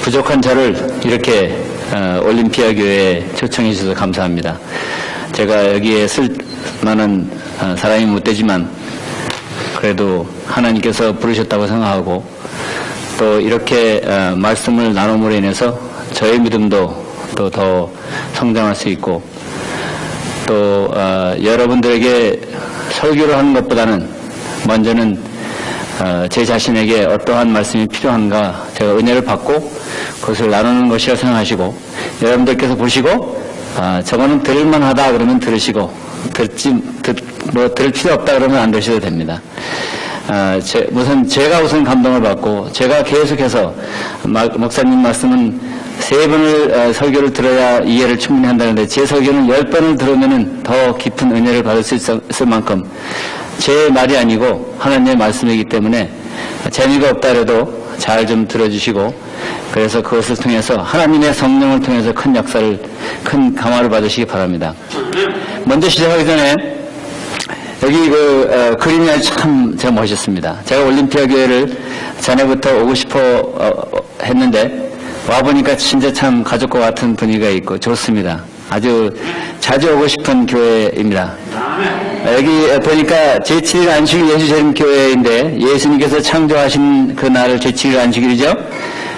부족한 저를 이렇게 올림피아 교회에 초청해 주셔서 감사합니다. 제가 여기에 쓸 만한 사람이 못 되지만 그래도 하나님께서 부르셨다고 생각하고 또 이렇게 말씀을 나눔으로 인해서 저의 믿음도 또 더 성장할 수 있고 또 여러분들에게 설교를 하는 것보다는 먼저는 제 자신에게 어떠한 말씀이 필요한가 제가 은혜를 받고 그것을 나누는 것이라 생각하시고 여러분들께서 보시고 저거는 들을만하다 그러면 들으시고 들을 필요 없다 그러면 안 들으셔도 됩니다. 제가 감동을 받고 제가 계속해서 목사님 말씀은 3번을 설교를 들어야 이해를 충분히 한다는데 제 설교는 10번을 들으면 더 깊은 은혜를 받을 수 있을 만큼 제 말이 아니고 하나님의 말씀이기 때문에 재미가 없다 해도 잘 좀 들어주시고 그래서 그것을 통해서 하나님의 성령을 통해서 큰 역사를 큰 감화를 받으시기 바랍니다. 먼저 시작하기 전에 여기 그림이 아주 참 제가 멋있습니다. 제가 올림피아 교회를 전에부터 오고 싶어 했는데 와보니까 진짜 참 가족과 같은 분위기가 있고 좋습니다. 아주 자주 오고 싶은 교회입니다. 여기 보니까 제7일 안식일 예수재림교회인데 예수님께서 창조하신 그 날을 제7일 안식일이죠.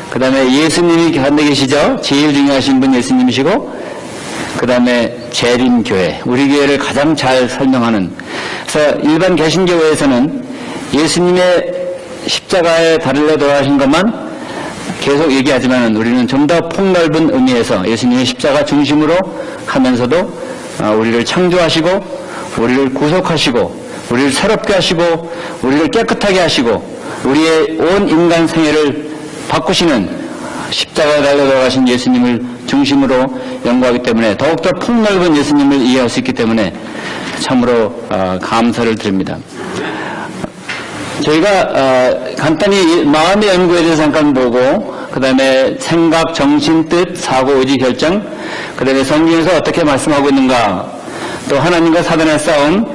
그 다음에 예수님이 가운데 계시죠. 제일 중요하신 분 예수님이시고 그 다음에 재림교회 우리 교회를 가장 잘 설명하는 그래서 일반 개신교회에서는 예수님의 십자가에 달려 돌아가신 것만 계속 얘기하지만 우리는 좀 더 폭넓은 의미에서 예수님의 십자가 중심으로 하면서도 우리를 창조하시고 우리를 구속하시고 우리를 새롭게 하시고 우리를 깨끗하게 하시고 우리의 온 인간 생애를 바꾸시는 십자가에 달려 돌아가신 예수님을 중심으로 연구하기 때문에 더욱더 폭넓은 예수님을 이해할 수 있기 때문에 참으로 감사를 드립니다. 저희가 간단히 마음의 연구에 대해서 잠깐 보고 그 다음에 생각, 정신, 뜻, 사고, 의지, 결정 그 다음에 성경에서 어떻게 말씀하고 있는가 또 하나님과 사단의 싸움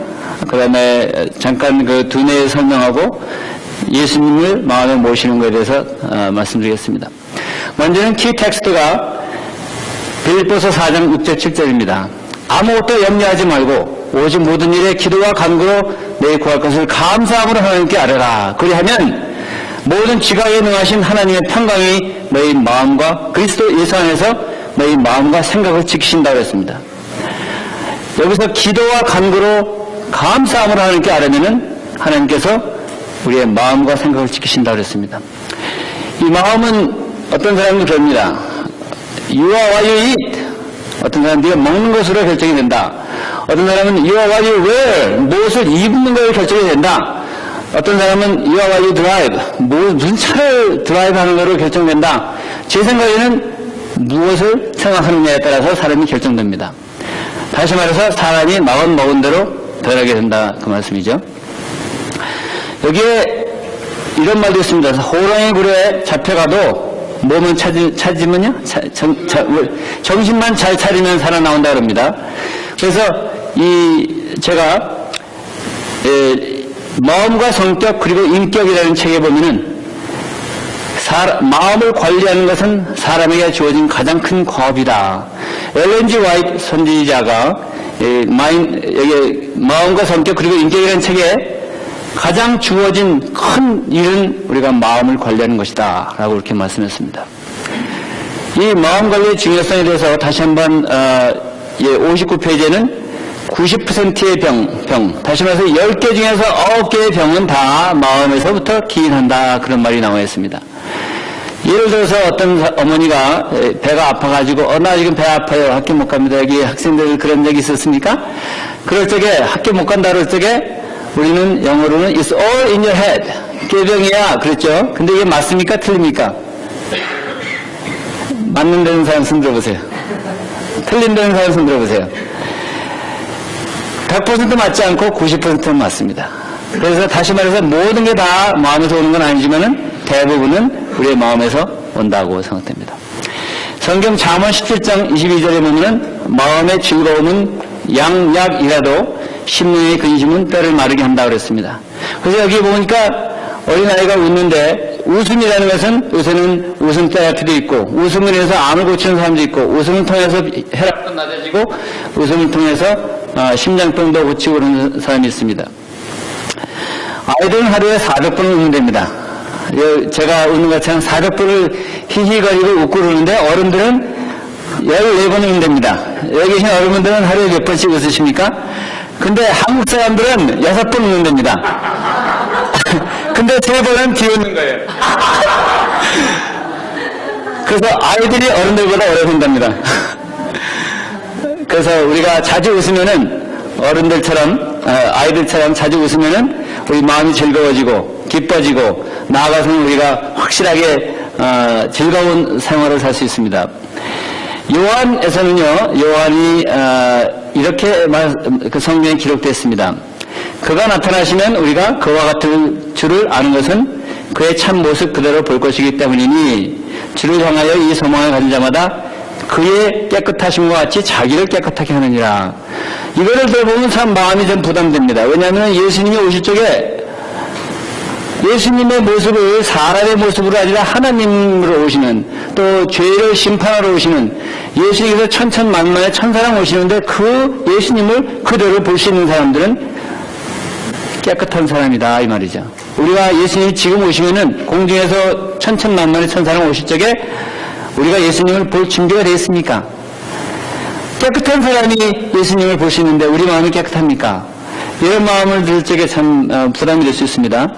그 다음에 잠깐 그 두뇌 설명하고 예수님을 마음에 모시는 것에 대해서 말씀드리겠습니다. 먼저는 키 텍스트가 빌립보서 4장 6절 7절입니다. 아무것도 염려하지 말고 오직 모든 일에 기도와 간구로 내 구할 것을 감사함으로 하나님께 아뢰라. 그리하면 모든 지각에 능하신 하나님의 평강이 너희 마음과 그리스도 예수 안에서 너희 마음과 생각을 지키신다고 했습니다. 여기서 기도와 간구로 감사함으로 하나님께 아뢰면은 하나님께서 우리의 마음과 생각을 지키신다고 했습니다. 이 마음은 어떤 사람도 그럽니다. You are what you eat. 어떤 사람은 네가 먹는 것으로 결정이 된다. 어떤 사람은 you are what you wear. 무엇을 입는 것으로 결정이 된다. 어떤 사람은 you are what you drive. 무슨 차를 드라이브 하는 것으로 결정된다. 제 생각에는 무엇을 생각하느냐에 따라서 사람이 결정됩니다. 다시 말해서 사람이 마음 먹은 대로 변하게 된다. 그 말씀이죠. 여기에 이런 말도 있습니다. 호랑이 굴에 잡혀가도 몸은 찾으면요? 정신만 잘 차리면 살아나온다 그럽니다. 그래서 제가 마음과 성격 그리고 인격이라는 책에 보면은 마음을 관리하는 것은 사람에게 주어진 가장 큰 과업이다. 엘렌 G 화이트 선지자가 여기 마음과 성격 그리고 인격이라는 책에 가장 주어진 큰 일은 우리가 마음을 관리하는 것이다 라고 이렇게 말씀했습니다. 이 마음 관리의 중요성에 대해서 다시 한번 59페이지에는 90%의 병 다시 말해서 10개 중에서 9개의 병은 다 마음에서부터 기인한다 그런 말이 나와 있습니다. 예를 들어서 어떤 어머니가 배가 아파가지고 나 지금 배 아파요 학교 못 갑니다. 여기 학생들 그런 적이 있었습니까? 그럴 적에 학교 못 간다 그럴 적에 우리는 영어로는 It's all in your head. 꾀병이야. 그랬죠? 근데 이게 맞습니까? 틀립니까? 맞는다는 사람 손 들어보세요. 틀린다는 사람 손 들어보세요. 100% 맞지 않고 90%는 맞습니다. 그래서 다시 말해서 모든 게 다 마음에서 오는 건 아니지만은 대부분은 우리의 마음에서 온다고 생각됩니다. 성경 잠언 17장 22절에 보면은 마음의 즐거움은 양약이라도 심령의 근심은 뼈를 마르게 한다고 그랬습니다. 그래서 여기 보니까 어린아이가 웃는데 웃음이라는 것은 요새는 웃음 테라피도 있고, 웃음을 해서 암을 고치는 사람도 있고, 웃음을 통해서 혈압도 낮아지고, 웃음을 통해서 심장병도 고치고 그러는 사람이 있습니다. 아이들은 하루에 400번을 웃는 됩니다. 제가 웃는 것처럼 400번을 히히거리고 웃고 그러는데, 어른들은 14번을 웃는 됩니다. 여기 계신 어른분들은 하루에 몇 번씩 웃으십니까? 근데 한국 사람들은 6번 웃는 됩니다. 근데 3번은 비웃는 거예요. 그래서 아이들이 어른들보다 오래 산답니다. 그래서 우리가 자주 웃으면은 어른들처럼, 아이들처럼 자주 웃으면은 우리 마음이 즐거워지고 기뻐지고 나아가서는 우리가 확실하게 즐거운 생활을 살 수 있습니다. 요한에서는요, 요한이 이렇게 그 성경에 기록됐습니다. 그가 나타나시면 우리가 그와 같은 줄을 아는 것은 그의 참 모습 그대로 볼 것이기 때문이니 주를 향하여 이 소망을 가진 자마다 그의 깨끗하심과 같이 자기를 깨끗하게 하느니라. 이거를 들어보면 참 마음이 좀 부담됩니다. 왜냐하면 예수님이 오실 적에 예수님의 모습을 사람의 모습으로 아니라 하나님으로 오시는, 또 죄를 심판하러 오시는 예수님께서 천천만만의 천사랑 오시는데 그 예수님을 그대로 볼 수 있는 사람들은 깨끗한 사람이다 이 말이죠. 우리가 예수님이 지금 오시면은 공중에서 천천만만의 천사랑 오실 적에 우리가 예수님을 볼 준비가 되어 있습니까? 깨끗한 사람이 예수님을 볼 수 있는데 우리 마음이 깨끗합니까? 이런 마음을 들 적에 참 부담이 될 수 있습니다.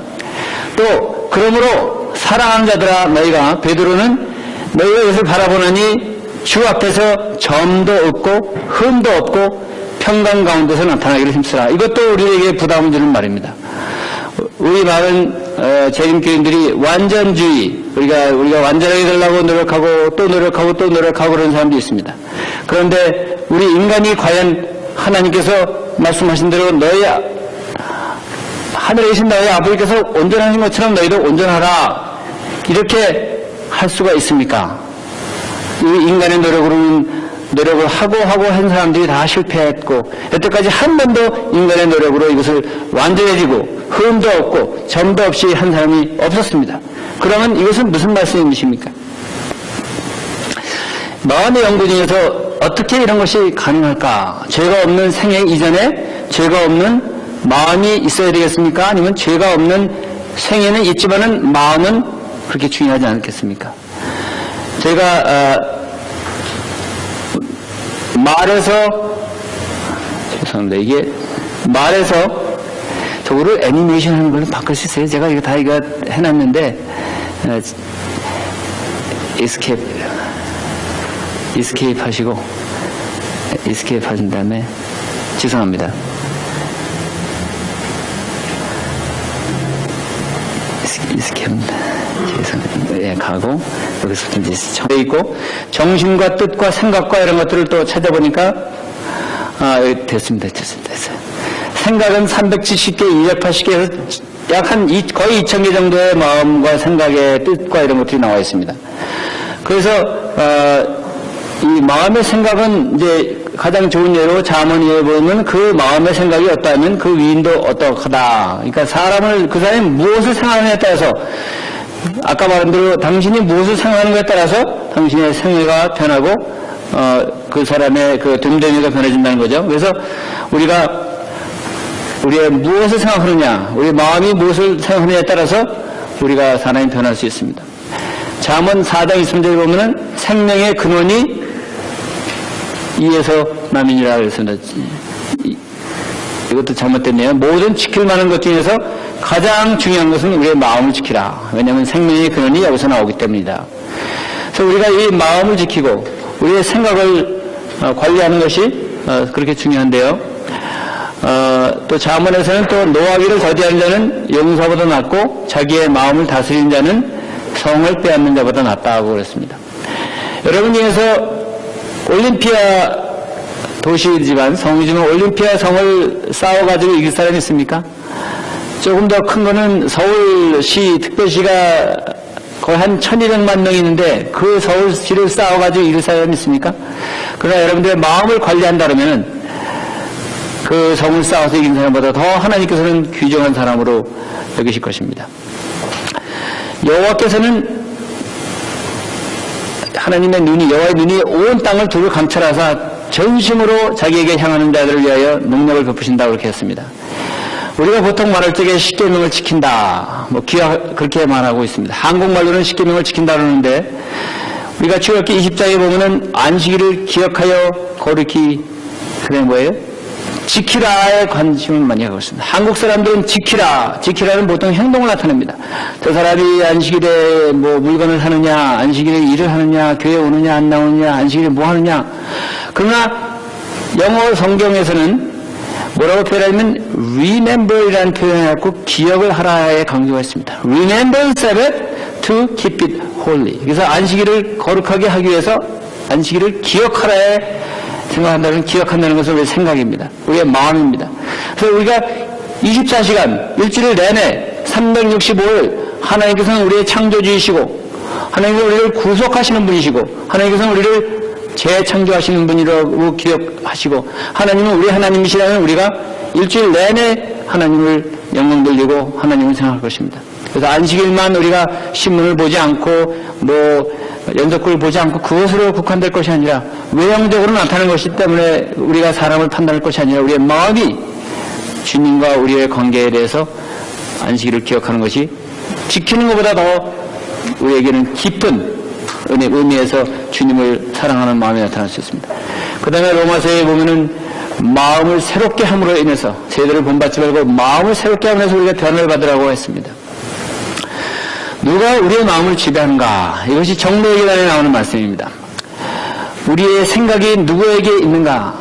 또 그러므로 사랑하는 자들아 너희가, 베드로는 너희가 이것을 바라보느니 주 앞에서 점도 없고 흠도 없고 평강 가운데서 나타나기를 힘쓰라. 이것도 우리에게 부담을 주는 말입니다. 우리 많은 재림교인들이 완전주의, 우리가 완전하게 되려고 노력하고 또 노력하고 또 노력하고 그런 사람도 있습니다. 그런데 우리 인간이 과연 하나님께서 말씀하신 대로 너희 하늘에 계신 너희 아버지께서 온전하신 것처럼 너희도 온전하라 이렇게 할 수가 있습니까? 이 인간의 노력을 하고 한 사람들이 다 실패했고 여태까지 한 번도 인간의 노력으로 이것을 완전해지고 흠도 없고 점도 없이 한 사람이 없었습니다. 그러면 이것은 무슨 말씀이십니까? 마음의 연구 중에서 어떻게 이런 것이 가능할까? 죄가 없는 생애 이전에 죄가 없는 마음이 있어야 되겠습니까? 아니면 죄가 없는 생애는 있지만은 마음은 그렇게 중요하지 않겠습니까? 제가 죄송합니다. 이게 말에서 저거를 애니메이션 하는 걸로 바꿀 수 있어요. 제가 이거 다 해놨는데 이스케이프 하시고 이스케이프 하신 다음에 죄송합니다. 이스케이프입니다. 죄송합니다. 예, 가고 여기서 이제 정해 있고 정신과 뜻과 생각과 이런 것들을 또 찾아보니까 여기 됐습니다. 됐어요. 생각은 370개, 280개에서 약 거의 2000개 정도의 마음과 생각의 뜻과 이런 것들이 나와 있습니다. 그래서 이 마음의 생각은 이제 가장 좋은 예로 잠언에 보면 그 마음의 생각이 어떠하면 그 위인도 어떠하다. 그러니까 그 사람이 무엇을 생각하느냐에 따라서 아까 말한 대로 당신이 무엇을 생각하는 것에 따라서 당신의 생애가 변하고 그 사람의 그 됨됨이가 변해진다는 거죠. 그래서 우리의 무엇을 생각하느냐, 우리 마음이 무엇을 생각하느냐에 따라서 우리가 사람이 변할 수 있습니다. 잠언 4장 20절에 보면은 생명의 근원이 이에서 남이니라 그랬습니다. 이것도 잘못됐네요. 모든 지킬 만한 것 중에서 가장 중요한 것은 우리의 마음을 지키라. 왜냐하면 생명의 근원이 여기서 나오기 때문이다. 그래서 우리가 이 마음을 지키고 우리의 생각을 관리하는 것이 그렇게 중요한데요. 또 잠언에서는 또 노하기를 더디하는 자는 용사보다 낫고 자기의 마음을 다스리는 자는 성을 빼앗는 자보다 낫다고 그랬습니다. 여러분 중에서 올림피아 도시지만 성이지만 올림피아 성을 싸워가지고 이길 사람이 있습니까? 조금 더 큰 거는 서울시 특별시가 거의 한 1200만 명이 있는데 그 서울시를 싸워가지고 이길 사람이 있습니까? 그러나 여러분들의 마음을 관리한다 그러면은 그 성을 싸워서 이긴 사람보다 더 하나님께서는 귀중한 사람으로 여기실 것입니다. 여호와께서는 하나님의 눈이, 여호와의 눈이 온 땅을 두루 감찰하사 전심으로 자기에게 향하는 자들을 위하여 능력을 베푸신다고 그렇게 했습니다. 우리가 보통 말할 적에 십계명을 지킨다, 그렇게 말하고 있습니다. 한국말로는 십계명을 지킨다 그러는데, 우리가 출애굽기 20장에 보면은 안식일을 기억하여 거룩히, 그게 뭐예요? 지키라에 관심을 많이 하고 있습니다. 한국 사람들은 지키라는 보통 행동을 나타냅니다. 저 사람이 안식일에 뭐 물건을 사느냐, 안식일에 일을 하느냐, 교회 오느냐, 안 나오느냐, 안식일에 뭐 하느냐. 그러나 영어 성경에서는 뭐라고 표현하면 remember이라는 표현을 갖고 기억을 하라에 강조가 있습니다. Remember Sabbath to keep it holy. 그래서 안식일을 거룩하게 하기 위해서 안식일을 기억하라에 생각한다는, 기억한다는 것은 우리의 생각입니다. 우리의 마음입니다. 그래서 우리가 24시간, 일주일 내내 365일 하나님께서는 우리의 창조주이시고 하나님께서 우리를 구속하시는 분이시고 하나님께서는 우리를 재창조하시는 분이라고 기억하시고 하나님은 우리 하나님이시라면 우리가 일주일 내내 하나님을 영광 돌리고 하나님을 생각할 것입니다. 그래서 안식일만 우리가 신문을 보지 않고 연속극을 보지 않고 그것으로 국한될 것이 아니라 외형적으로 나타나는 것이기 때문에 우리가 사람을 판단할 것이 아니라 우리의 마음이 주님과 우리의 관계에 대해서 안식일을 기억하는 것이 지키는 것보다 더 우리에게는 깊은 의미에서 주님을 사랑하는 마음이 나타날 수 있습니다. 그 다음에 로마서에 보면은 마음을 새롭게 함으로 인해서 세대를 본받지 말고 마음을 새롭게 함으로 우리가 변화를 받으라고 했습니다. 누가 우리의 마음을 지배하는가? 이것이 정로기관에 나오는 말씀입니다. 우리의 생각이 누구에게 있는가?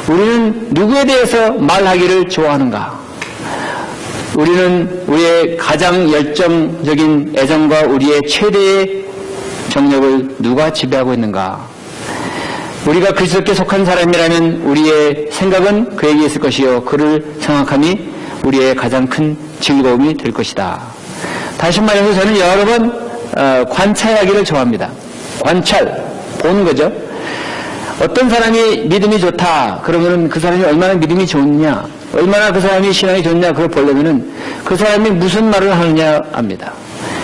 우리는 누구에 대해서 말하기를 좋아하는가? 우리는 우리의 가장 열정적인 애정과 우리의 최대의 정력을 누가 지배하고 있는가? 우리가 그리스도께 속한 사람이라면 우리의 생각은 그에게 있을 것이요 그를 생각함이 우리의 가장 큰 즐거움이 될 것이다. 다시 말해서 저는 여러 번 관찰하기를 좋아합니다. 관찰, 보는 거죠. 어떤 사람이 믿음이 좋다 그러면은 그 사람이 얼마나 믿음이 좋느냐, 얼마나 그 사람이 신앙이 좋냐 그걸 보려면은 그 사람이 무슨 말을 하느냐 압니다.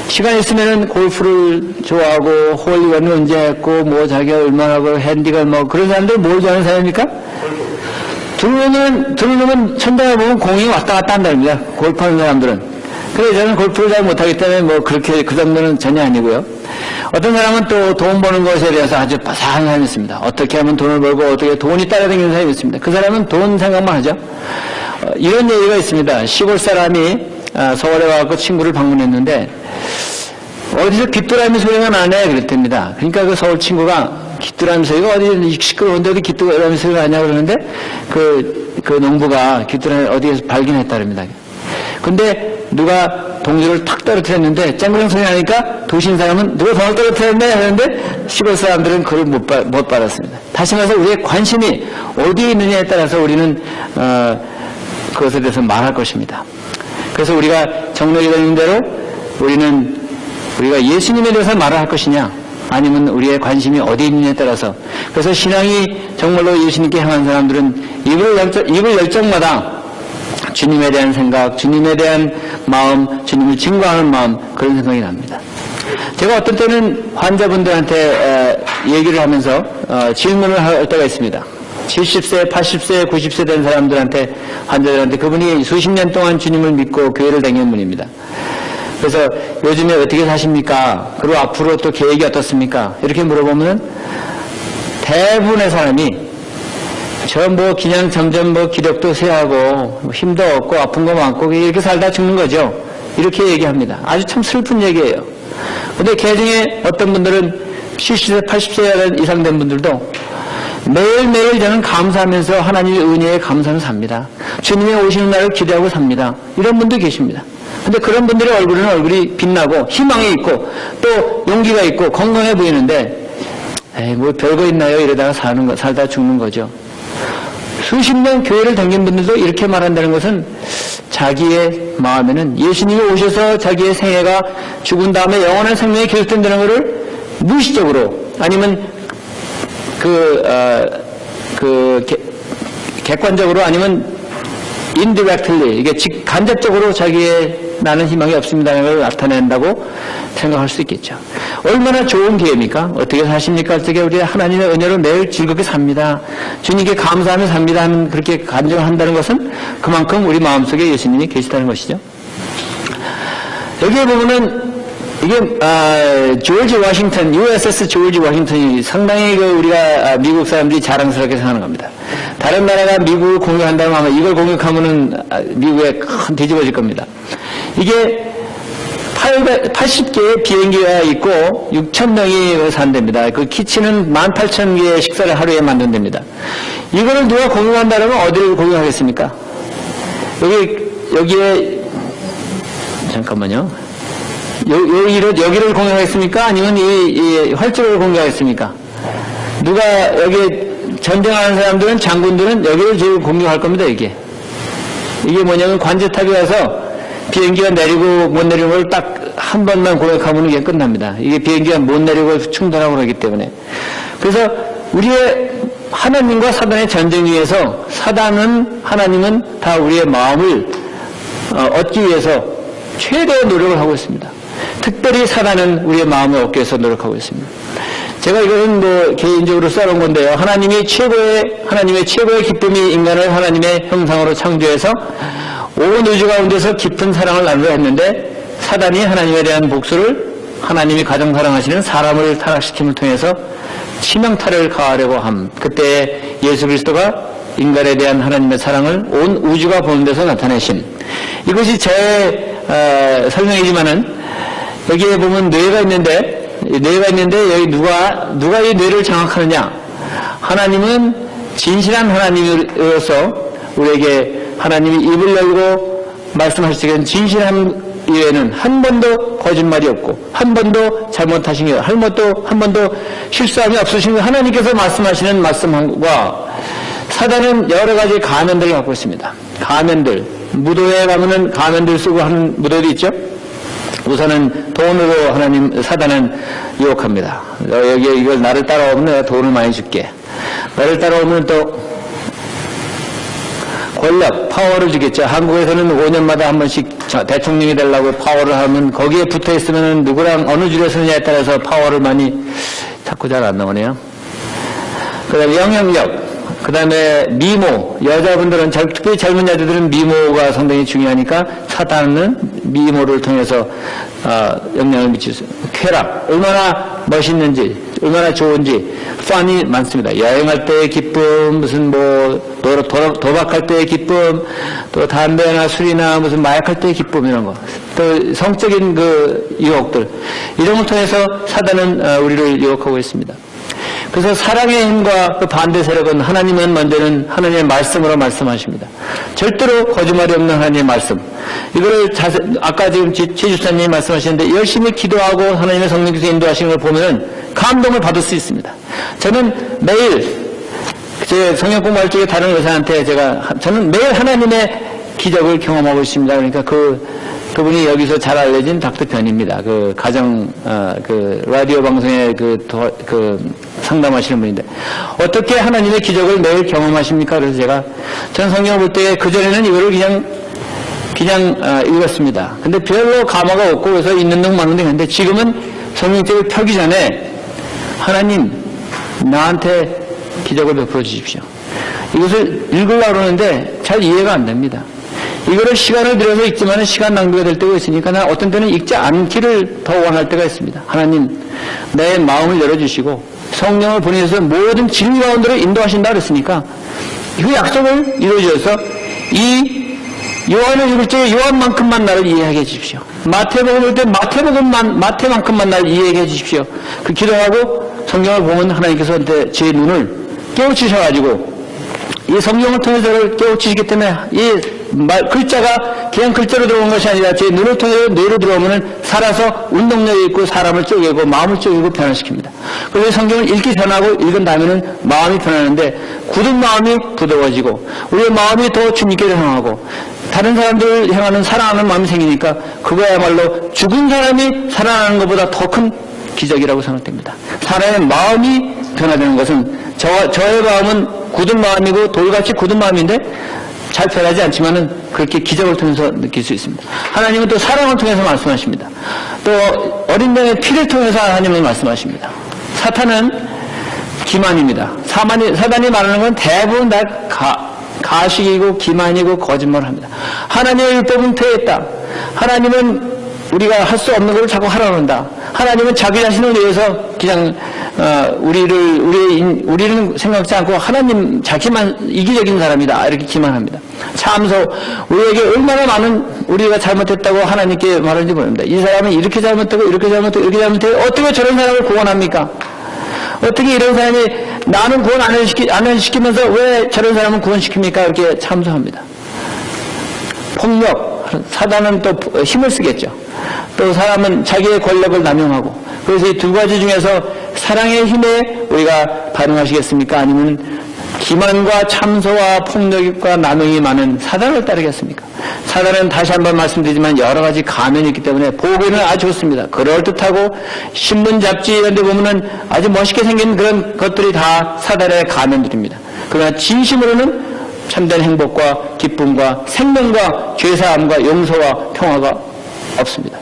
시간 있으면은 골프를 좋아하고 홀리건을 언제 했고 뭐 자기가 얼마나 하고 핸디가 뭐 그런 사람들 뭘 좋아하는 사람입니까? 들어오면 천장에 보면 공이 왔다 갔다 한답니다. 골프하는 사람들은. 그래서 저는 골프를 잘 못하기 때문에 뭐 그렇게 그 정도는 전혀 아니고요. 어떤 사람은 또 돈 버는 것에 대해서 아주 빠삭한 사람이 있습니다. 어떻게 하면 돈을 벌고 어떻게 돈이 따라다니는 사람이 있습니다. 그 사람은 돈 생각만 하죠. 이런 얘기가 있습니다. 시골 사람이 서울에 와서 친구를 방문했는데 어디서 귀뚜라미 소리가 나네 그랬답니다. 그러니까 그 서울 친구가 귀뚜라미 소리가 어디 시끄러운데 어디 귀뚜라미 소리가 나냐 그러는데 그 농부가 귀뚜라미 어디에서 발견했다 그럽니다. 근데 누가 동료를 탁 떨어뜨렸는데 쨍그랑 소리 나니까 도시인 사람은 누가 돈을 떨어뜨렸네 하는데 시골 사람들은 그걸 못 받았습니다. 다시 말해서 우리의 관심이 어디에 있느냐에 따라서 우리는 그것에 대해서 말할 것입니다. 그래서 우리가 정력이 되는 대로 우리가 예수님에 대해서 말을 할 것이냐 아니면 우리의 관심이 어디에 있느냐에 따라서 그래서 신앙이 정말로 예수님께 향한 사람들은 입을 열정마다 주님에 대한 생각, 주님에 대한 마음, 주님을 증거하는 마음 그런 생각이 납니다. 제가 어떤 때는 환자분들한테 얘기를 하면서 질문을 할 때가 있습니다. 70세, 80세, 90세 된 사람들한테 환자들한테 그분이 수십 년 동안 주님을 믿고 교회를 다니는 분입니다. 그래서 요즘에 어떻게 사십니까? 그리고 앞으로 또 계획이 어떻습니까? 이렇게 물어보면 대부분의 사람이 저 그냥 점점 기력도 쇠하고 힘도 없고 아픈 거 많고 이렇게 살다 죽는 거죠. 이렇게 얘기합니다. 아주 참 슬픈 얘기예요. 근데 개중에 어떤 분들은 70세, 80세 이상 된 분들도 매일매일 저는 감사하면서 하나님의 은혜에 감사하면서 삽니다. 주님이 오시는 날을 기대하고 삽니다. 이런 분도 계십니다. 근데 그런 분들의 얼굴은 얼굴이 빛나고 희망이 있고 또 용기가 있고 건강해 보이는데 뭐 별거 있나요? 이러다가 살다 죽는 거죠. 수십 년 교회를 다닌 분들도 이렇게 말한다는 것은 자기의 마음에는 예수님이 오셔서 자기의 생애가 죽은 다음에 영원한 생명이 계속된다는 것을 무의식적으로 아니면 객관적으로 아니면 indirectly 이게 간접적으로 자기의 나는 희망이 없습니다라는 걸 나타낸다고 생각할 수 있겠죠. 얼마나 좋은 기회입니까? 어떻게 사십니까? 어떻게 우리 하나님의 은혜로 매일 즐겁게 삽니다. 주님께 감사하며 삽니다 하는 그렇게 간증을 한다는 것은 그만큼 우리 마음속에 예수님이 계시다는 것이죠. 여기에 보면은 이게 조지 워싱턴, USS 조지 워싱턴이 상당히 우리가 미국 사람들이 자랑스럽게 생각하는 겁니다. 다른 나라가 미국을 공격한다면 아마 이걸 공격하면은 미국에 큰 뒤집어질 겁니다. 이게 80개의 비행기가 있고 6,000명이 산답니다. 그 키치는 18,000개의 식사를 하루에 만든답니다. 이거를 누가 공격한다면 어디를 공격하겠습니까? 여기에 잠깐만요. 여기를 공격하겠습니까? 아니면 이 활주로를 공격하겠습니까? 누가 여기 전쟁하는 사람들은, 장군들은 여기를 제일 공격할 겁니다. 이게 뭐냐면 관제탑에 와서 비행기가 내리고 못 내리는 걸 딱 한 번만 공격하면 이게 끝납니다. 이게 비행기가 못 내리고 충돌하고 그러기 때문에. 그래서 우리의 하나님과 사단의 전쟁 위에서 하나님은 다 우리의 마음을 얻기 위해서 최대의 노력을 하고 있습니다. 특별히 사단은 우리의 마음을 얻기 위해서 노력하고 있습니다. 제가 이것은 개인적으로 써놓은 건데요. 하나님의 최고의 기쁨이 인간을 하나님의 형상으로 창조해서 온 우주 가운데서 깊은 사랑을 나누려 했는데, 사단이 하나님에 대한 복수를 하나님이 가장 사랑하시는 사람을 타락시킴을 통해서 치명타를 가하려고 함. 그때 예수 그리스도가 인간에 대한 하나님의 사랑을 온 우주가 보는 데서 나타내심. 이것이 제 설명이지만은 여기에 보면 뇌가 있는데 여기 누가 이 뇌를 장악하느냐? 하나님은 진실한 하나님으로서 우리에게 하나님이 입을 열고 말씀하시기엔 진실한 이외에는 한 번도 거짓말이 없고, 한 번도 잘못하신 게, 한 번도 실수함이 없으신 하나님께서 말씀하시는 말씀과, 사단은 여러 가지 가면들을 갖고 있습니다. 가면들, 무도에 가면은 가면들 쓰고 하는 무도도 있죠. 우선은 돈으로 사단은 유혹합니다. 여기 이걸 나를 따라오면 내가 돈을 많이 줄게. 나를 따라오면 또 권력, 파워를 주겠죠. 한국에서는 5년마다 한 번씩 대통령이 되려고 파워를 하면 거기에 붙어 있으면 누구랑 어느 줄에 서느냐에 따라서 파워를 많이 자꾸 잘 안 나오네요. 그 다음에 영향력, 그 다음에 미모, 여자분들은 특히 젊은 여자들은 미모가 상당히 중요하니까 사단은 미모를 통해서 영향을 미치죠. 쾌락, 얼마나 멋있는지, 얼마나 좋은지, 펀이 많습니다. 여행할 때의 기쁨, 무슨 도박할 때의 기쁨, 또 담배나 술이나 무슨 마약할 때의 기쁨, 이런 거. 또 성적인 유혹들. 이런 걸 통해서 사단은 우리를 유혹하고 있습니다. 그래서 사랑의 힘과 그 반대 세력은 하나님은 먼저는 하나님의 말씀으로 말씀하십니다. 절대로 거짓말이 없는 하나님의 말씀. 이거를 아까 지금 최주사님이 말씀하셨는데 열심히 기도하고 하나님의 성령께서 인도하시는 걸 보면은 감동을 받을 수 있습니다. 저는 매일 제 성경 공부할 적에 다른 의사한테 저는 매일 하나님의 기적을 경험하고 있습니다. 그러니까 그분이 여기서 잘 알려진 닥터 변입니다. 라디오 방송에 상담하시는 분인데, 어떻게 하나님의 기적을 매일 경험하십니까? 그래서 전 성경을 볼 때 그전에는 이거를 그냥 읽었습니다. 근데 별로 감화가 없고, 그래서 있는 둥 마는 둥 했는데, 지금은 성경책을 펴기 전에, 하나님, 나한테 기적을 베풀어 주십시오. 이것을 읽으려고 그러는데, 잘 이해가 안 됩니다. 이거를 시간을 들여서 읽지만 시간 낭비가 될 때가 있으니까 어떤 때는 읽지 않기를 더 원할 때가 있습니다. 하나님, 내 마음을 열어주시고 성령을 보내셔서 모든 진리 가운데로 인도하신다 그랬으니까 그 약속을 이루어주셔서 이 요한을 읽을 때 요한만큼만 나를 이해하게 해주십시오. 마태복음을 볼 때 마태만큼만 나를 이해하게 해주십시오. 그 기도하고 성경을 보면 하나님께서 제 눈을 깨우치셔가지고 이 성경을 통해서 저를 깨우치시기 때문에 글자가 그냥 글자로 들어온 것이 아니라 제 눈을 통해서 뇌로 들어오면 살아서 운동력이 있고 사람을 쪼개고 마음을 쪼개고 변화시킵니다. 그래서 성경을 읽기 전하고 읽은 다음에는 마음이 변하는데 굳은 마음이 부드러워지고 우리의 마음이 더 주님께 향하고 다른 사람들을 향하는 사랑하는 마음이 생기니까 그거야말로 죽은 사람이 살아나는 것보다 더 큰 기적이라고 생각됩니다. 사람의 마음이 변화되는 것은 저의 마음은 굳은 마음이고 돌같이 굳은 마음인데 잘 변하지 않지만은 그렇게 기적을 통해서 느낄 수 있습니다. 하나님은 또 사랑을 통해서 말씀하십니다. 또 어린 양의 피를 통해서 하나님은 말씀하십니다. 사탄은 기만입니다. 사단이 말하는 건 대부분 다 가식이고 기만이고 거짓말을 합니다. 하나님의 율법은 퇴했다. 하나님은 우리가 할 수 없는 걸 자꾸 하라고 한다. 하나님은 자기 자신을 위해서 그냥 우리는 생각지 않고 하나님 자기만 이기적인 사람이다. 이렇게 기만합니다. 참소 우리에게 얼마나 많은 우리가 잘못했다고 하나님께 말하는지 모릅니다. 이 사람은 이렇게 잘못하고 이렇게 잘못하고 이렇게 잘못하고 어떻게 저런 사람을 구원합니까? 어떻게 이런 사람이 나는 구원 안 시키면서 왜 저런 사람은 구원시킵니까? 이렇게 참소합니다. 폭력, 사단은 또 힘을 쓰겠죠. 또 사람은 자기의 권력을 남용하고, 그래서 이 두 가지 중에서 사랑의 힘에 우리가 반응하시겠습니까? 아니면 기만과 참소와 폭력과 남용이 많은 사단을 따르겠습니까? 사단은 다시 한번 말씀드리지만 여러 가지 가면이 있기 때문에 보기에는 아주 좋습니다. 그럴듯하고 신문 잡지 이런 데 보면은 아주 멋있게 생긴 그런 것들이 다 사단의 가면들입니다. 그러나 진심으로는 참된 행복과 기쁨과 생명과 죄사함과 용서와 평화가 없습니다.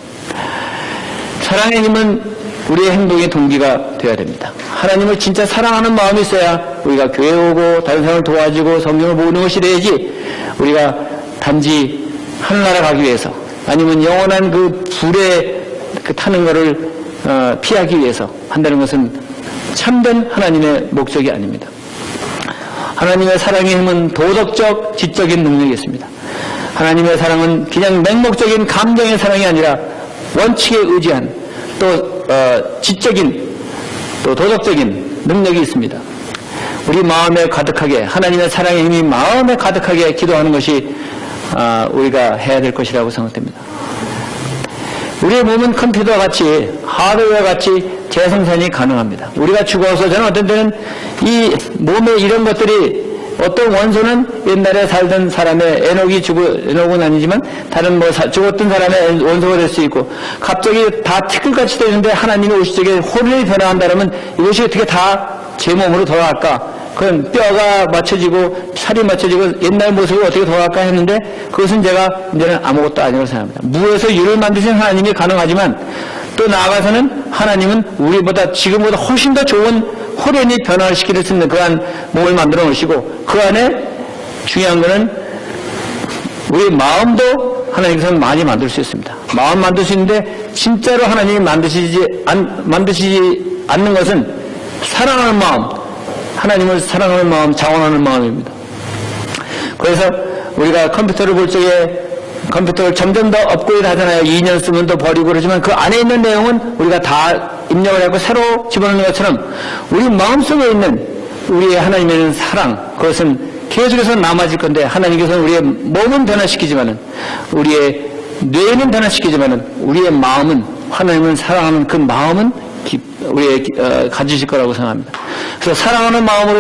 사랑의 힘은 우리의 행동의 동기가 되어야 됩니다. 하나님을 진짜 사랑하는 마음이 있어야 우리가 교회 오고 다른 사람을 도와주고 성경을 보는 것이 되지, 우리가 단지 하늘나라 가기 위해서 아니면 영원한 그 불에 타는 것을 피하기 위해서 한다는 것은 참된 하나님의 목적이 아닙니다. 하나님의 사랑의 힘은 도덕적, 지적인 능력이 있습니다. 하나님의 사랑은 그냥 맹목적인 감정의 사랑이 아니라 원칙에 의지한 또 지적인 또 도덕적인 능력이 있습니다. 우리 마음에 가득하게 하나님의 사랑의 힘이 마음에 가득하게 기도하는 것이 우리가 해야 될 것이라고 생각됩니다. 우리의 몸은 컴퓨터와 같이 하드웨어와 같이 재생산이 가능합니다. 우리가 죽어서 저는 어떤 때는 이 몸에 이런 것들이 어떤 원소는 옛날에 살던 사람의 에녹은 아니지만 다른 죽었던 사람의 원소가 될 수 있고, 갑자기 다 티끌같이 되는데 하나님의 오시적에 호련히 변화한다면 이것이 어떻게 다 제 몸으로 돌아갈까? 그건 뼈가 맞춰지고 살이 맞춰지고 옛날 모습으로 어떻게 돌아갈까 했는데, 그것은 제가 이제는 아무것도 아니라고 생각합니다. 무에서 유를 만드신 하나님이 가능하지만 또 나아가서는 하나님은 우리보다 지금보다 훨씬 더 좋은 호련히 변화를 시킬 수 있는 그러한 몸을 만들어 놓으시고, 그 안에 중요한 것은 우리 마음도 하나님께서는 많이 만들 수 있습니다. 마음 만들 수 있는데 진짜로 하나님이 만드시지 않는 것은 사랑하는 마음, 하나님을 사랑하는 마음, 자원하는 마음입니다. 그래서 우리가 컴퓨터를 볼 적에 컴퓨터를 점점 더 업그레이드 하잖아요. 2년 쓰면 또 버리고 그러지만 그 안에 있는 내용은 우리가 다 입력을 하고 새로 집어넣는 것처럼 우리 마음속에 있는 우리의 하나님의 있는 사랑, 그것은 계속해서 남아질 건데, 하나님께서는 우리의 몸은 변화시키지만은 우리의 뇌는 변화시키지만은 우리의 마음은, 하나님을 사랑하는 그 마음은 우리의 가지실 거라고 생각합니다. 그래서 사랑하는 마음으로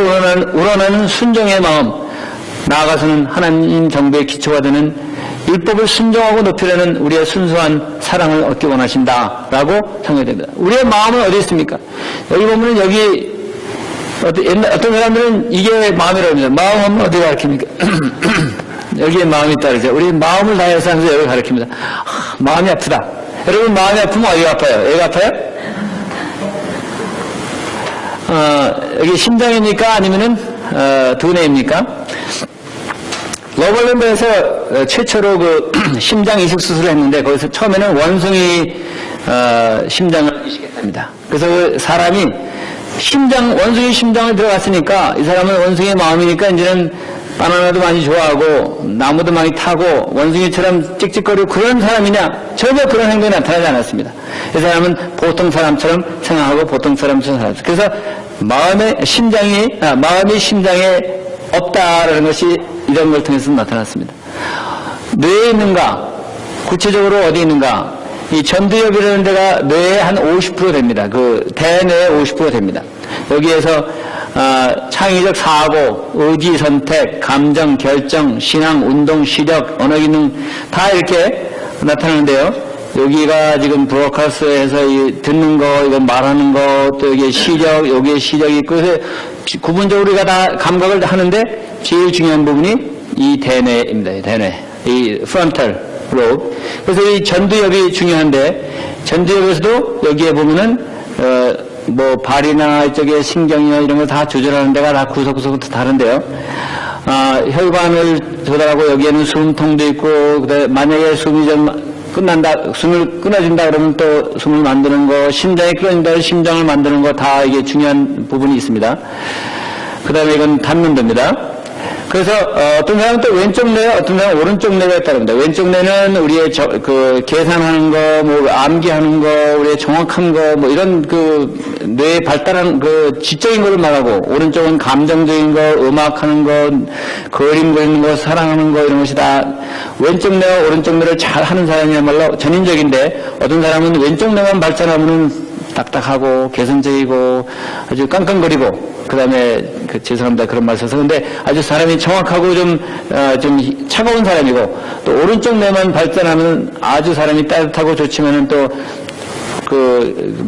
우러나는 순종의 마음, 나아가서는 하나님 정부의 기초가 되는 율법을 순종하고 높이려는 우리의 순수한 사랑을 얻기 원하신다라고 생각됩니다. 우리의 마음은 어디 있습니까? 여기 보면은 여기 어떤 사람들은 이게 마음이라고 합니다. 마음은 어디 가르칩니까? 여기에 마음이 있다 그러죠. 우리 마음을 다해서 하면서 여기 가르칩니다. 마음이 아프다. 여러분 마음이 아프면 어디가 아파요? 여기가 아파요? 여기 심장입니까? 아니면은 두뇌입니까? 러벌랜드에서 최초로 그 심장 이식 수술을 했는데, 거기서 처음에는 원숭이 심장을 이식했답니다. 그래서 그 사람이 원숭이 심장을 들어갔으니까 이 사람은 원숭이의 마음이니까 이제는 바나나도 많이 좋아하고 나무도 많이 타고 원숭이처럼 찍찍거리고 그런 사람이냐? 전혀 그런 행동이 나타나지 않았습니다. 이 사람은 보통 사람처럼 생각하고 보통 사람처럼 살았어요. 그래서 마음이 심장에 없다라는 것이 이런 걸 통해서 나타났습니다. 뇌에 있는가? 구체적으로 어디 있는가? 이 전두엽이라는 데가 뇌의 한 50% 됩니다. 그 대뇌의 50% 됩니다. 여기에서 창의적 사고, 의지 선택, 감정, 결정, 신앙, 운동, 시력, 언어 기능 다 이렇게 나타나는데요. 여기가 지금 브로드카스트에서 듣는 거, 이거 말하는 거, 또 여기에 시력, 여기에 시력이 있고, 그래서 구분적으로 우리가 다 감각을 하는데 제일 중요한 부분이 이 대뇌입니다. 대뇌. 이 frontal lobe. 그래서 이 전두엽이 중요한데, 전두엽에서도 여기에 보면은, 뭐, 발이나 이쪽에 신경이나 이런 걸 다 조절하는 데가 다 구석구석 다른데요. 혈관을 조달하고 여기에는 숨통도 있고, 그다음에 만약에 숨이 좀 숨을 끊어진다 그러면 또 숨을 만드는 거, 심장이 끊어진다 그러면 심장을 만드는 거 다 이게 중요한 부분이 있습니다. 그 다음에 이건 닫는답니다. 그래서 어떤 사람은 또 왼쪽 뇌, 어떤 사람은 오른쪽 뇌가 있다랍니다. 왼쪽 뇌는 우리의 그 계산하는 거, 뭐 암기하는 거, 우리의 정확한 거, 뭐 이런 그 뇌의 발달한 그 지적인 것을 말하고, 오른쪽은 감정적인 거, 음악하는 거, 그림 그리는 거, 사랑하는 거 이런 것이 다 왼쪽 뇌와 오른쪽 뇌를 잘 하는 사람이야말로 전인적인데, 어떤 사람은 왼쪽 뇌만 발전하면은 딱딱하고 개선적이고 아주 깡깡거리고, 그 다음에 죄송합니다 그런 말 써서, 근데 아주 사람이 정확하고 좀 차가운 사람이고, 또 오른쪽 뇌만 발전하면 아주 사람이 따뜻하고 좋지만은 또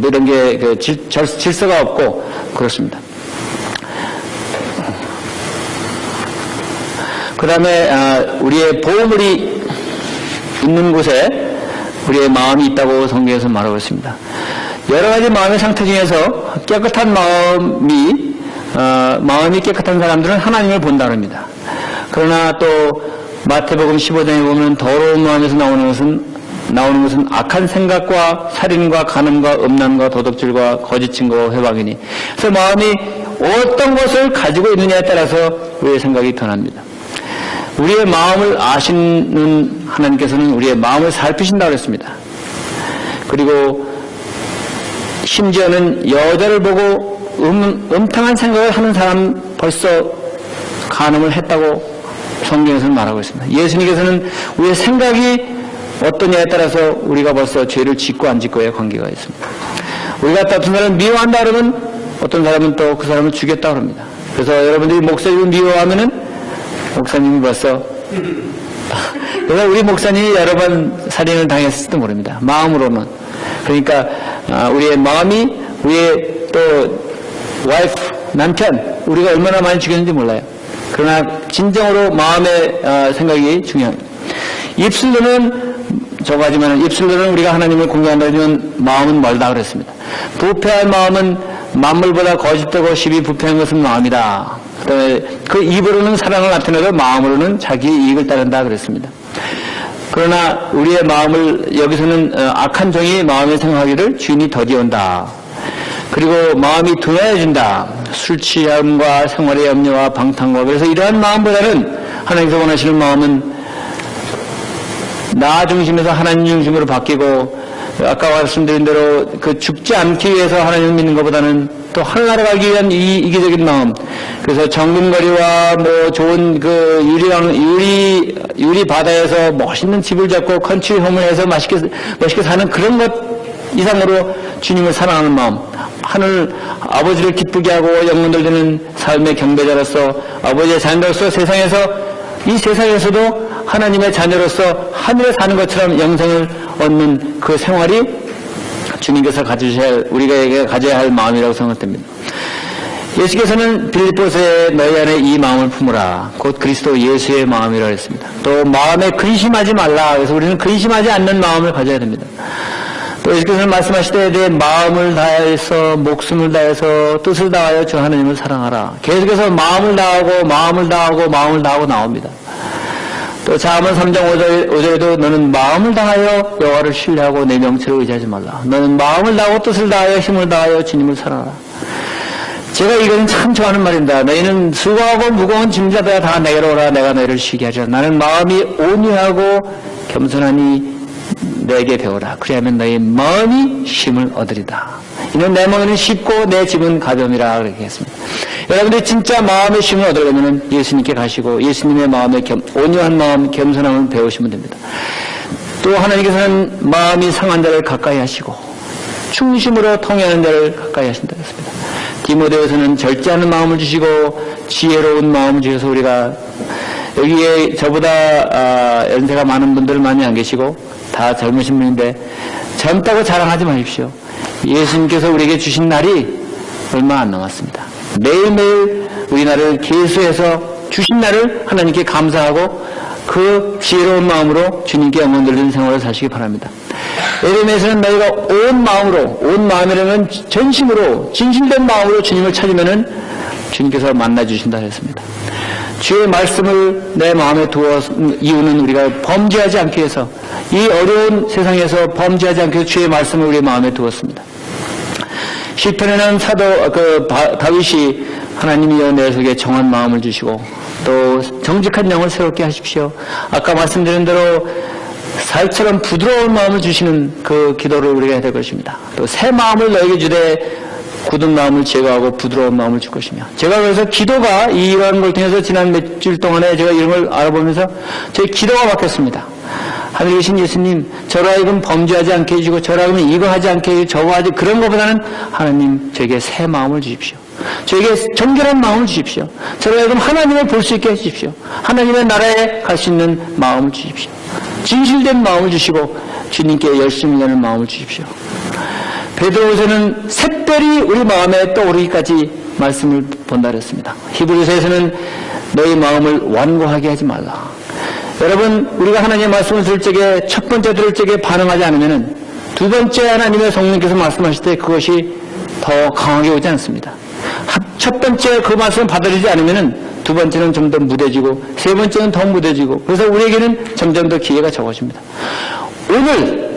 이런 게 질서가 없고 그렇습니다. 그 다음에 우리의 보호물이 있는 곳에 우리의 마음이 있다고 성경에서 말하고 있습니다. 여러 가지 마음의 상태 중에서 깨끗한 마음이 깨끗한 사람들은 하나님을 본다고 합니다. 그러나 또 마태복음 15장에 보면 더러운 마음에서 나오는 것은 악한 생각과 살인과 간음과 음란과 도덕질과 거짓 증거 회방이니. 그래서 마음이 어떤 것을 가지고 있느냐에 따라서 우리의 생각이 변합니다. 우리의 마음을 아시는 하나님께서는 우리의 마음을 살피신다고 했습니다. 그리고 심지어는 여자를 보고 음탕한 생각을 하는 사람 벌써 간음을 했다고 성경에서는 말하고 있습니다. 예수님께서는 우리의 생각이 어떠냐에 따라서 우리가 벌써 죄를 짓고 안 짓고의 관계가 있습니다. 우리가 어떤 사람을 미워한다 그러면 어떤 사람은 또 그 사람을 죽였다고 합니다. 그래서 여러분들이 목사님을 미워하면은 목사님이 벌써 그래서 우리 목사님이 여러 번 살인을 당했을지도 모릅니다. 마음으로는. 그러니까 우리의 마음이 우리의 또 와이프, 남편, 우리가 얼마나 많이 죽였는지 몰라요. 그러나 진정으로 마음의 생각이 중요합니다. 입술로는 저거하지만 입술로는 우리가 하나님을 공개한다면 마음은 멀다 그랬습니다. 부패한 마음은 만물보다 거짓되고 시비 부패한 것은 마음이다. 그다음에 그 입으로는 사랑을 나타내도 마음으로는 자기의 이익을 따른다 그랬습니다. 그러나 우리의 마음을 여기서는 악한 종이 마음에 생각하기를 주인이 더디온다. 그리고 마음이 둔해진다. 술 취함과 생활의 염려와 방탕과. 그래서 이러한 마음보다는 하나님께서 원하시는 마음은 나 중심에서 하나님 중심으로 바뀌고, 아까 말씀드린 대로 그 죽지 않기 위해서 하나님을 믿는 것보다는 또 하늘나라 가기 위한 이 이기적인 마음. 그래서 정금거리와 뭐 좋은 그 유리 바다에서 멋있는 집을 잡고 컨트리 홈을 해서 멋있게 사는 그런 것 이상으로 주님을 사랑하는 마음. 하늘 아버지를 기쁘게 하고 영혼들 되는 삶의 경배자로서 아버지의 자녀로서 이 세상에서도 하나님의 자녀로서 하늘에 사는 것처럼 영생을 얻는 그 생활이 주님께서 우리가 가져야 할 마음이라고 생각됩니다. 예수께서는 빌립보서에 너희 안에 이 마음을 품으라. 곧 그리스도 예수의 마음이라고 했습니다. 또 마음에 근심하지 말라. 그래서 우리는 근심하지 않는 마음을 가져야 됩니다. 또 예수께서는 말씀하시되 내 마음을 다해서 목숨을 다해서 뜻을 다하여 주 하나님을 사랑하라. 계속해서 마음을 다하고 나옵니다. 또 자문 3장 5절에도 너는 마음을 다하여 여호와를 신뢰하고 내 명체를 의지하지 말라. 너는 마음을 다하고 뜻을 다하여 힘을 다하여 주님을 사랑하라. 제가 이거는 참 좋아하는 말입니다. 너희는 수고하고 무거운 짐자들아 다 내게로 오라. 내가 너희를 쉬게 하리라. 나는 마음이 온유하고 겸손하니 내게 배우라. 그리하면 너희 마음이 쉼을 얻으리다. 이는 내 마음은 쉽고 내 짐은 가벼움이라 그렇게 했습니다. 여러분들이 진짜 마음의 쉼을 얻으려면 예수님께 가시고 예수님의 마음의 온유한 마음, 겸손함을 배우시면 됩니다. 또 하나님께서는 마음이 상한 자를 가까이 하시고 충심으로 통해하는 자를 가까이 하신다고 했습니다. 디모데후서는 절제하는 마음을 주시고 지혜로운 마음을 주셔서 우리가 여기에 저보다 연세가 많은 분들 많이 안 계시고 다 젊으신 분인데 젊다고 자랑하지 마십시오. 예수님께서 우리에게 주신 날이 얼마 안 남았습니다. 매일매일 우리 나를 계수해서 주신 날을 하나님께 감사하고 그 지혜로운 마음으로 주님께 영광 돌리는 생활을 사시기 바랍니다. 에덴에서는 너희가 온 마음으로, 온 마음이라면 전심으로, 진실된 마음으로 주님을 찾으면은 주님께서 만나주신다 했습니다. 주의 말씀을 내 마음에 두어 이유는 우리가 범죄하지 않기 위해서, 이 어려운 세상에서 범죄하지 않기 위해서 주의 말씀을 우리 마음에 두었습니다. 시편에는 다윗이 하나님이여 내 속에 정한 마음을 주시고 또 정직한 영을 새롭게 하십시오. 아까 말씀드린 대로 살처럼 부드러운 마음을 주시는 그 기도를 우리가 해야 될 것입니다. 또 새 마음을 너에게 주되 굳은 마음을 제거하고 부드러운 마음을 줄 것이며, 제가 그래서 기도가 이러한 걸 통해서 지난 몇 주일 동안에 제가 이런 걸 알아보면서 제 기도가 바뀌었습니다. 하늘에 계신 예수님, 저로 하여금 범죄하지 않게 해주고 저로 하여금 이거 하지 않게 해주고 저거 하지, 그런 것보다는 하나님 저에게 새 마음을 주십시오. 저에게 정결한 마음을 주십시오. 저로 하여금 하나님을 볼 수 있게 해주십시오. 하나님의 나라에 갈 수 있는 마음을 주십시오. 진실된 마음을 주시고 주님께 열심히 하는 마음을 주십시오. 베드로후서는 샛별이 우리 마음에 떠오르기까지 말씀을 본다 그랬습니다. 히브리서에서는 너희 마음을 완고하게 하지 말라. 여러분, 우리가 하나님의 말씀을 들을 적에 첫 번째 들을 적에 반응하지 않으면은 두 번째 하나님의 성령께서 말씀하실 때 그것이 더 강하게 오지 않습니다. 첫 번째 그 말씀을 받아들이지 않으면은 두 번째는 좀 더 무뎌지고 세 번째는 더 무뎌지고, 그래서 우리에게는 점점 더 기회가 적어집니다. 오늘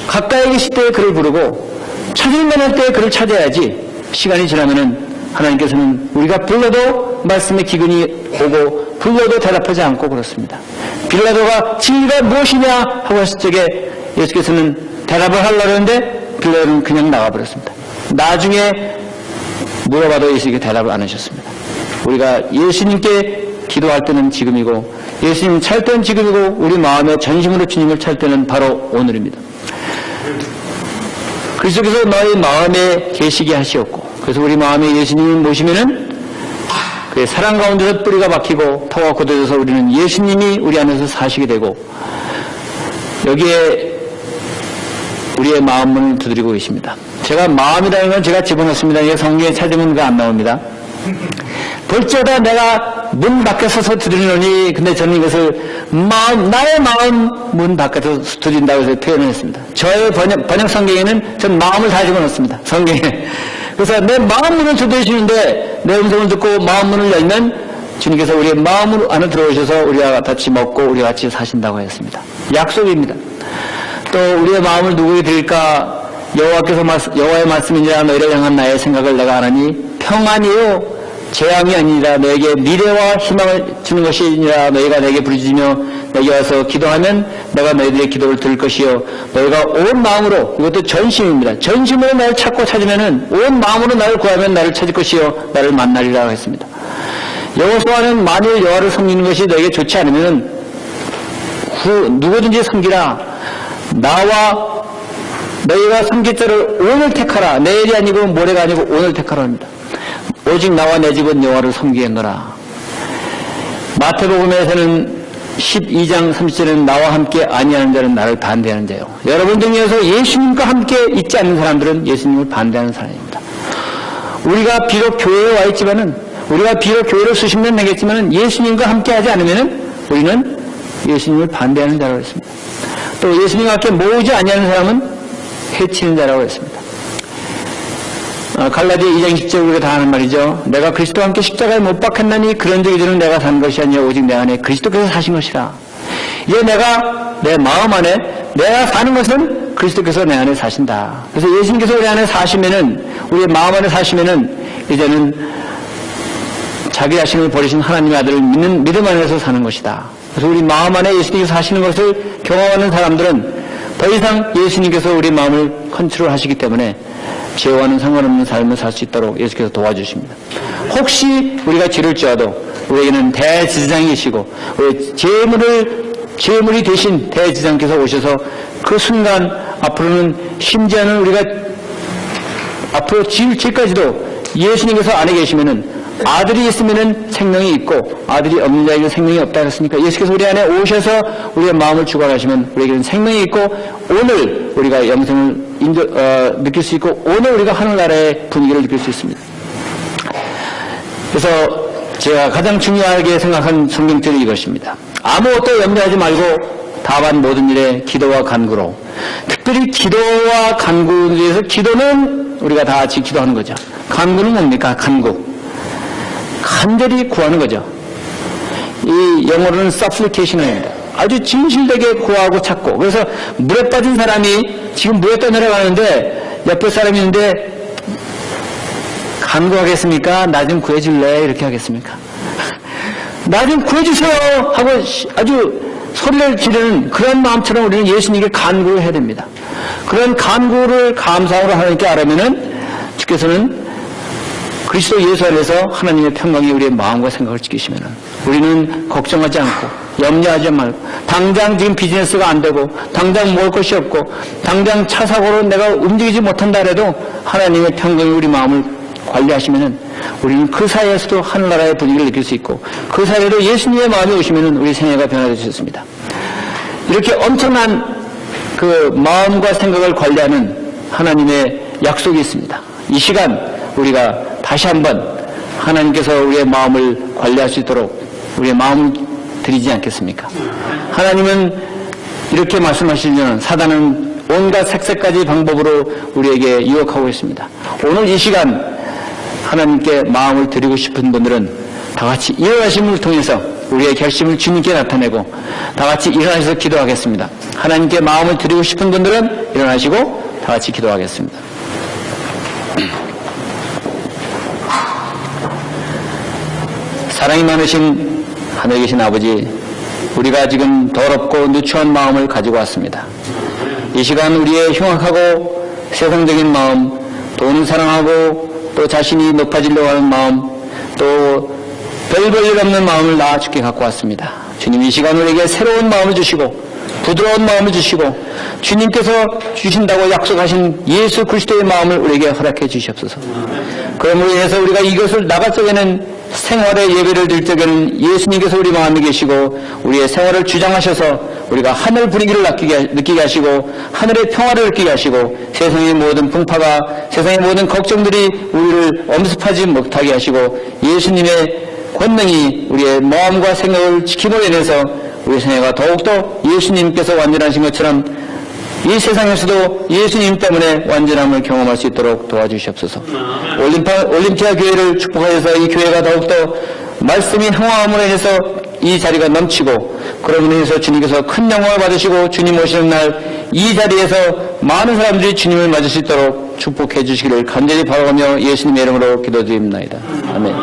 가까이 계실 때 그를 부르고 찾을 만할 때 그를 찾아야지, 시간이 지나면은 하나님께서는 우리가 불러도 말씀의 기근이 오고 불러도 대답하지 않고 그렇습니다. 빌라도가 진리가 무엇이냐 하고 했을 적에 예수께서는 대답을 하려고 했는데 빌라도는 그냥 나가버렸습니다. 나중에 물어봐도 예수님께 대답을 안 하셨습니다. 우리가 예수님께 기도할 때는 지금이고 예수님 찾을 때는 지금이고 우리 마음의 전심으로 주님을 찾을 때는 바로 오늘입니다. 그리스도께서 너희 마음에 계시게 하시었고, 그래서 우리 마음에 예수님을 모시면은 그의 사랑 가운데서 뿌리가 박히고 터가 굳어져서 우리는 예수님이 우리 안에서 사시게 되고, 여기에 우리의 마음문을 두드리고 계십니다. 제가 마음이라는 건 제가 집어넣습니다. 이게 성경에 찾으면 그거 안 나옵니다. 볼지어다 내가 문 밖에 서서 두드리노니, 근데 저는 이것을 나의 마음 문 밖에서 두드린다고 해서 표현을 했습니다. 저의 번역 성경에는 전 마음을 다 집어넣습니다. 성경에. 그래서 내 마음 문을 두드리시는데 내 음성을 듣고 마음 문을 열면 주님께서 우리의 마음 안에 들어오셔서 우리와 같이 먹고 우리와 같이 사신다고 했습니다. 약속입니다. 또 우리의 마음을 누구에게 드릴까? 여호와의 말씀이니라 너희를 향한 나의 생각을 내가 하나니 평안이요 재앙이 아니라 너에게 미래와 희망을 주는 것이니라. 너희가 내게 부르짖으며 내게 와서 기도하면 내가 너희들의 기도를 들을 것이요 너희가 온 마음으로, 이것도 전심입니다. 전심으로 나를 찾고 찾으면은 온 마음으로 나를 구하면 나를 찾을 것이요 나를 만나리라고 했습니다. 여호수아는 만일 여호와를 섬기는 것이 너에게 좋지 않으면 누구든지 섬기라. 나와 너희가 섬길 자를 오늘 택하라. 내일이 아니고 모레가 아니고 오늘 택하라 합니다. 오직 나와 내 집은 여호와를 섬기겠노라. 마태복음에서는 12장 30절에는 나와 함께 아니하는 자는 나를 반대하는 자요. 여러분 중에서 예수님과 함께 있지 않는 사람들은 예수님을 반대하는 사람입니다. 우리가 비록 교회에 와 있지만은, 우리가 비록 교회를 수십 년 다녔지만은 예수님과 함께 하지 않으면은 우리는 예수님을 반대하는 자라고 했습니다. 또 예수님과 함께 모으지 아니하는 사람은 해치는 자라고 했습니다. 갈라디아 2장 10절 우리가 다 하는 말이죠. 내가 그리스도와 함께 십자가에 못 박혔나니 그런즉 이제는 내가 산 것이 아니라 오직 내 안에 그리스도께서 사신 것이라. 이제 내가 내 마음 안에 내가 사는 것은 그리스도께서 내 안에 사신다. 그래서 예수님께서 우리 안에 사시면은, 우리의 마음 안에 사시면은 이제는 자기 자신을 버리신 하나님의 아들을 믿는 믿음 안에서 사는 것이다. 그래서 우리 마음 안에 예수님께서 사시는 것을 경험하는 사람들은 더 이상 예수님께서 우리 마음을 컨트롤하시기 때문에 죄와는 상관없는 삶을 살 수 있도록 예수께서 도와주십니다. 혹시 우리가 죄를 지어도 우리에게는 대지장이 계시고 우리 죄물이 되신 대지장께서 오셔서 그 순간 앞으로는 심지어는 우리가 앞으로 지을 죄까지도 예수님께서 안에 계시면은 아들이 있으면은 생명이 있고 아들이 없는 자에게 생명이 없다 그랬으니까 예수께서 우리 안에 오셔서 우리의 마음을 주관하시면 우리에게는 생명이 있고 오늘 우리가 영생을 느낄 수 있고 오늘 우리가 하늘나라의 분위기를 느낄 수 있습니다. 그래서 제가 가장 중요하게 생각한 성경절이 이것입니다. 아무것도 염려하지 말고 다만 모든 일에 기도와 간구로. 특별히 기도와 간구에 대해서 기도는 우리가 다 같이 기도하는 거죠. 간구는 뭡니까? 간구. 간절히 구하는 거죠. 이 영어로는 supplication입니다. 아주 진실되게 구하고 찾고. 그래서 물에 빠진 사람이 지금 물에 떠내려가는데 옆에 사람이 있는데 간구하겠습니까? 나 좀 구해줄래? 이렇게 하겠습니까? 나 좀 구해주세요! 하고 아주 소리를 지르는 그런 마음처럼 우리는 예수님께 간구를 해야 됩니다. 그런 간구를 감사함으로 하나님께 아뢰면은 주께서는 그리스도 예수 안에서 하나님의 평강이 우리의 마음과 생각을 지키시면은 우리는 걱정하지 않고 염려하지 말고 당장 지금 비즈니스가 안 되고 당장 먹을 것이 없고 당장 차 사고로 내가 움직이지 못한다 해도 하나님의 평강이 우리 마음을 관리하시면은 우리는 그 사이에서도 하늘나라의 분위기를 느낄 수 있고 그 사이에도 예수님의 마음이 오시면은 우리 생애가 변화될 수 있습니다. 이렇게 엄청난 그 마음과 생각을 관리하는 하나님의 약속이 있습니다. 이 시간 우리가 다시 한번 하나님께서 우리의 마음을 관리할 수 있도록 우리의 마음을 드리지 않겠습니까? 하나님은 이렇게 말씀하시면 사단은 온갖 색색까지 방법으로 우리에게 유혹하고 있습니다. 오늘 이 시간 하나님께 마음을 드리고 싶은 분들은 다 같이 일어나심을 통해서 우리의 결심을 주님께 나타내고 다 같이 일어나셔서 기도하겠습니다. 하나님께 마음을 드리고 싶은 분들은 일어나시고 다 같이 기도하겠습니다. 사랑이 많으신 하늘에 계신 아버지, 우리가 지금 더럽고 누추한 마음을 가지고 왔습니다. 이 시간 우리의 흉악하고 세상적인 마음, 돈을 사랑하고 또 자신이 높아지려고 하는 마음, 또 별 볼 일 없는 마음을 나 주께 갖고 왔습니다. 주님 이 시간 우리에게 새로운 마음을 주시고 부드러운 마음을 주시고 주님께서 주신다고 약속하신 예수 그리스도의 마음을 우리에게 허락해 주시옵소서. 그러므로 인해서 우리가 이것을 나갈 적에는 생활의 예배를 드릴 적에는 예수님께서 우리 마음에 계시고 우리의 생활을 주장하셔서 우리가 하늘 분위기를 느끼게 하시고 하늘의 평화를 느끼게 하시고 세상의 모든 풍파가 세상의 모든 걱정들이 우리를 엄습하지 못하게 하시고 예수님의 권능이 우리의 마음과 생각을 지킴으로 인해서 우리 생애가 더욱더 예수님께서 완전하신 것처럼 이 세상에서도 예수님 때문에 완전함을 경험할 수 있도록 도와주시옵소서. 올림피아 교회를 축복하셔서 이 교회가 더욱더 말씀이 흥황함으로 인해서 이 자리가 넘치고 그러므로 인해서 주님께서 큰 영광을 받으시고 주님 오시는 날 이 자리에서 많은 사람들이 주님을 맞을 수 있도록 축복해 주시기를 간절히 바라며 예수님의 이름으로 기도드립니다. 아멘.